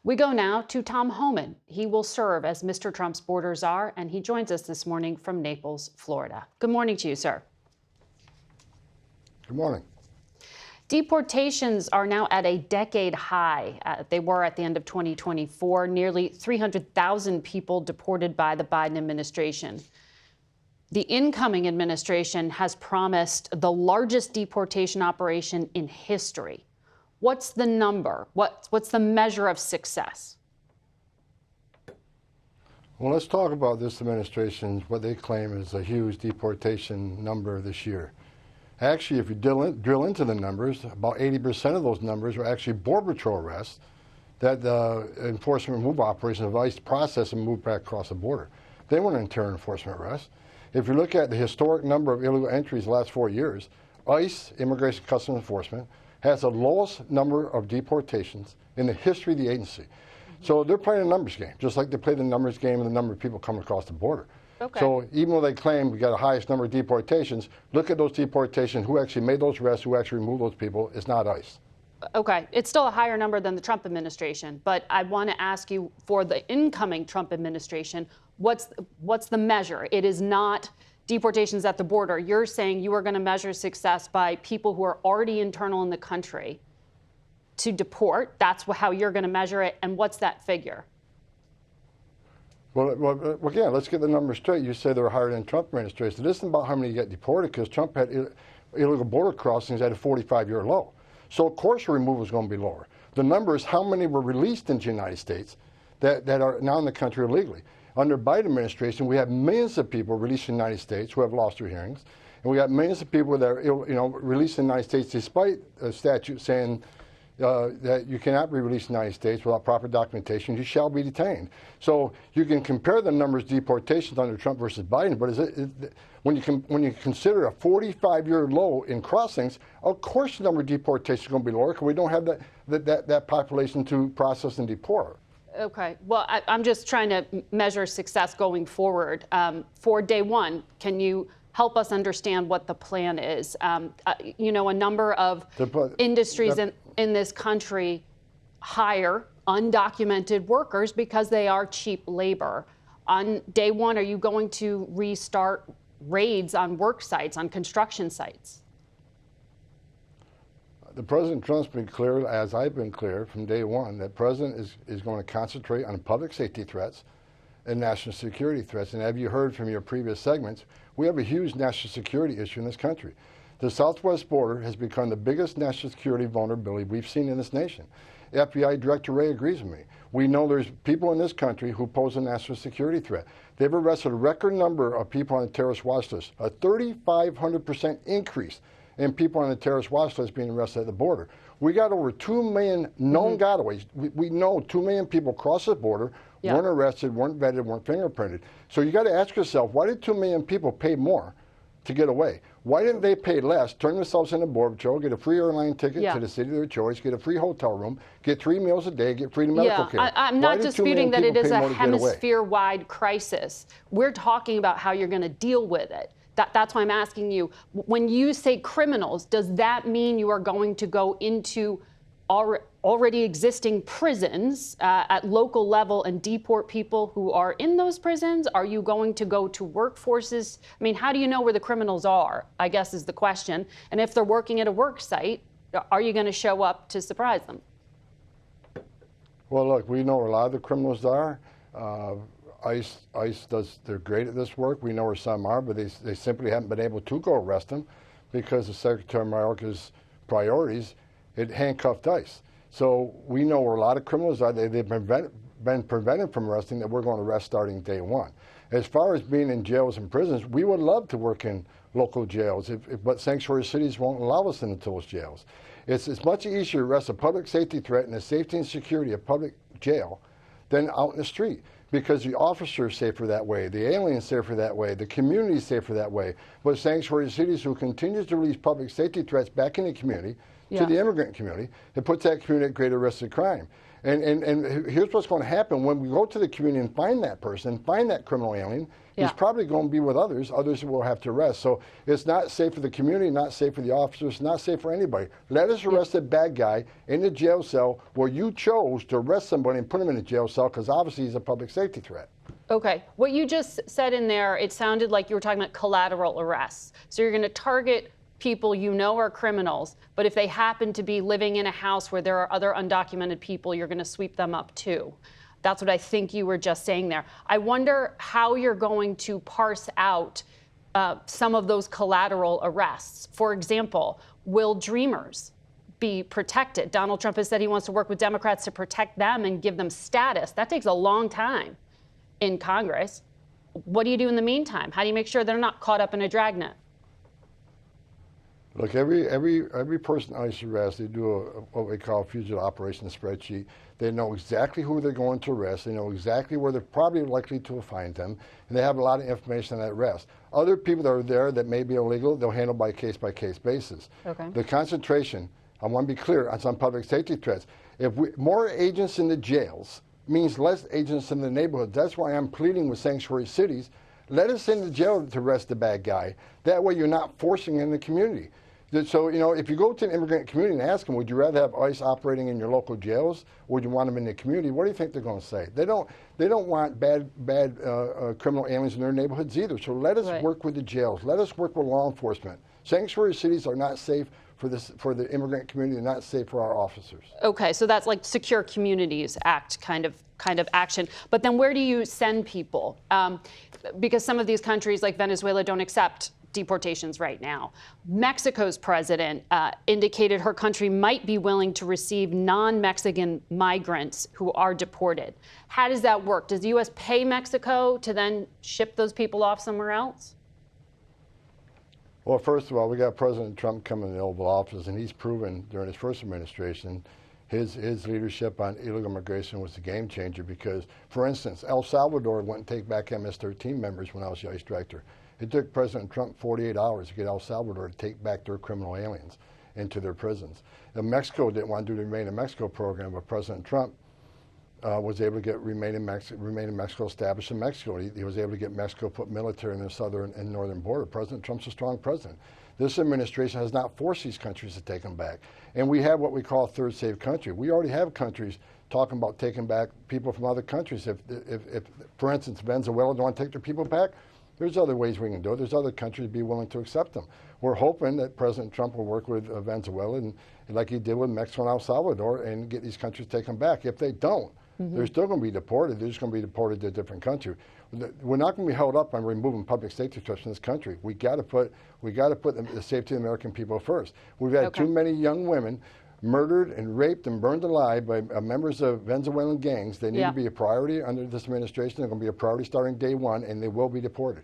We go now to Tom Homan. He will serve as Mr. Trump's border czar, and he joins us this morning from Naples, Florida. Good morning to you, sir. Good morning. Deportations are now at a decade high. They were at the end of 2024, nearly 300,000 people deported by the Biden administration. The incoming administration has promised the largest deportation operation in history. What's the number? What's the measure of success? Well, let's talk about this administration, what they claim is a huge deportation number this year. Actually, if you drill into the numbers, about 80% of those numbers are actually Border Patrol arrests that the enforcement removal operation of ICE process and move back across the border. They weren't internal enforcement arrests. If you look at the historic number of illegal entries the last 4 years, ICE, Immigration Customs Enforcement, has the lowest number of deportations in the history of the agency. So they're playing a numbers game, just like they play the numbers game and the number of people coming across the border. Okay. So even though they claim we got the highest number of deportations, look at those deportations, who actually made those arrests, who actually removed those people. It's not ICE. Okay, it's still a higher number than the Trump administration, but I want to ask you, for the incoming Trump administration, what's the measure? It is not deportations at the border. You're saying you are going to measure success by people who are already internal in the country to deport. That's how you're going to measure it. And what's that figure? Well, again, let's get the numbers straight. You say they were higher than Trump administration. It isn't about how many get deported, because Trump had illegal border crossings at a 45-year low. So of course removal is going to be lower. The number is how many were released into the United States that are now in the country illegally. Under Biden administration, we have millions of people released in the United States who have lost their hearings, and we have millions of people that are released in the United States despite a statute saying that you cannot be released in the United States without proper documentation. You shall be detained. So you can compare the numbers of deportations under Trump versus Biden, but when you consider a 45-year low in crossings, of course the number of deportations is going to be lower, because we don't have that population to process and deport. Okay. Well, I'm just trying to measure success going forward. For day one, can you help us understand what the plan is? A number of industries in this country hire undocumented workers because they are cheap labor. On day one, are you going to restart raids on work sites, on construction sites? The President Trump's been clear, as I've been clear from day one, that President is going to concentrate on public safety threats and national security threats. And have you heard from your previous segments, we have a huge national security issue in this country. The southwest border has become the biggest national security vulnerability we've seen in this nation. FBI Director Wray agrees with me. We know there's people in this country who pose a national security threat. They've arrested a record number of people on the terrorist watch list, a 3,500% increase in people on the terrorist watch list being arrested at the border. We got over 2 million known gotaways. We know 2 million people crossed the border, weren't arrested, weren't vetted, weren't fingerprinted. So you got to ask yourself, why did 2 million people pay more to get away? Why didn't they pay less, turn themselves into Border Patrol, get a free airline ticket to the city of their choice, get a free hotel room, get 3 meals a day, get free medical care? I'm not disputing that it is a hemisphere-wide crisis. We're talking about how you're going to deal with it. That's why I'm asking you, when you say criminals, does that mean you are going to go into already existing prisons at local level and deport people who are in those prisons? Are you going to go to workforces? I mean, how do you know where the criminals are, I guess is the question. And if they're working at a work site, are you going to show up to surprise them? Well, look, we know where a lot of the criminals are. ICE they're great at this work. We know where some are, but they simply haven't been able to go arrest them because of Secretary Mayorkas' priorities. It handcuffed ICE. So we know where a lot of criminals are. They've been prevented from arresting, that we're going to arrest starting day one. As far as being in jails and prisons, we would love to work in local jails, but sanctuary cities won't allow us into those jails. It's much easier to arrest a public safety threat and the safety and security of public jail than out in the street, because the officer is safer that way, the alien is safer that way, the community is safer that way. But sanctuary cities who continues to release public safety threats back in the community, to the immigrant community, it puts that community at greater risk of crime. And here's what's going to happen when we go to the community and find that person, find that criminal alien. He's probably going to be with others will have to arrest. So it's not safe for the community, not safe for the officers, not safe for anybody. Let us arrest the bad guy in the jail cell where you chose to arrest somebody and put him in a jail cell because obviously he's a public safety threat. Okay, what you just said in there, it sounded like you were talking about collateral arrests. So you're going to target people you know are criminals, but if they happen to be living in a house where there are other undocumented people, you're going to sweep them up too. That's what I think you were just saying there. I wonder how you're going to parse out some of those collateral arrests. For example, will dreamers be protected? Donald Trump has said he wants to work with Democrats to protect them and give them status. That takes a long time in Congress. What do you do in the meantime? How do you make sure they're not caught up in a dragnet? Look, every person ICE arrests, they do what we call a fugitive operations spreadsheet. They know exactly who they're going to arrest. They know exactly where they're probably likely to find them, and they have a lot of information on that arrest. Other people that are there that may be illegal, they'll handle by case basis. Okay. The concentration, I want to be clear, on some public safety threats. More agents in the jails means less agents in the neighborhoods. That's why I'm pleading with sanctuary cities. Let us in the jail to arrest the bad guy. That way you're not forcing in the community. So, if you go to an immigrant community and ask them, would you rather have ICE operating in your local jails, or would you want them in the community? What do you think they're going to say? They don't want bad criminal aliens in their neighborhoods either. So let us work with the jails. Let us work with law enforcement. Sanctuary cities are not safe for the immigrant community. They're not safe for our officers. Okay, so that's like Secure Communities Act kind of action. But then where do you send people? Because some of these countries like Venezuela don't accept deportations right now. Mexico's president indicated her country might be willing to receive non-Mexican migrants who are deported. How does that work? Does the U.S. pay Mexico to then ship those people off somewhere else? Well, first of all, we got President Trump coming in the Oval Office, and he's proven during his first administration his leadership on illegal immigration was a game changer because, for instance, El Salvador wouldn't take back MS-13 members when I was the ICE director. It took President Trump 48 hours to get El Salvador to take back their criminal aliens into their prisons. And Mexico didn't want to do the Remain in Mexico program, but President Trump was able to get Remain in Mexico established in Mexico. He was able to get Mexico put military in the southern and northern border. President Trump's a strong president. This administration has not forced these countries to take them back. And we have what we call a third safe country. We already have countries talking about taking back people from other countries. If for instance, Venezuela don't want to take their people back, there's other ways we can do it. There's other countries be willing to accept them. We're hoping that President Trump will work with Venezuela and like he did with Mexico and El Salvador and get these countries taken back. If they don't, they're still going to be deported. They're just going to be deported to a different country. We're not going to be held up on removing public safety threats from this country. We got to put the safety of the American people first. We've had too many young women murdered and raped and burned alive by members of Venezuelan gangs. They need to be a priority under this administration. They're going to be a priority starting day one, and they will be deported.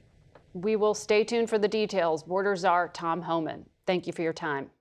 We will stay tuned for the details. Border Czar Tom Homan, thank you for your time.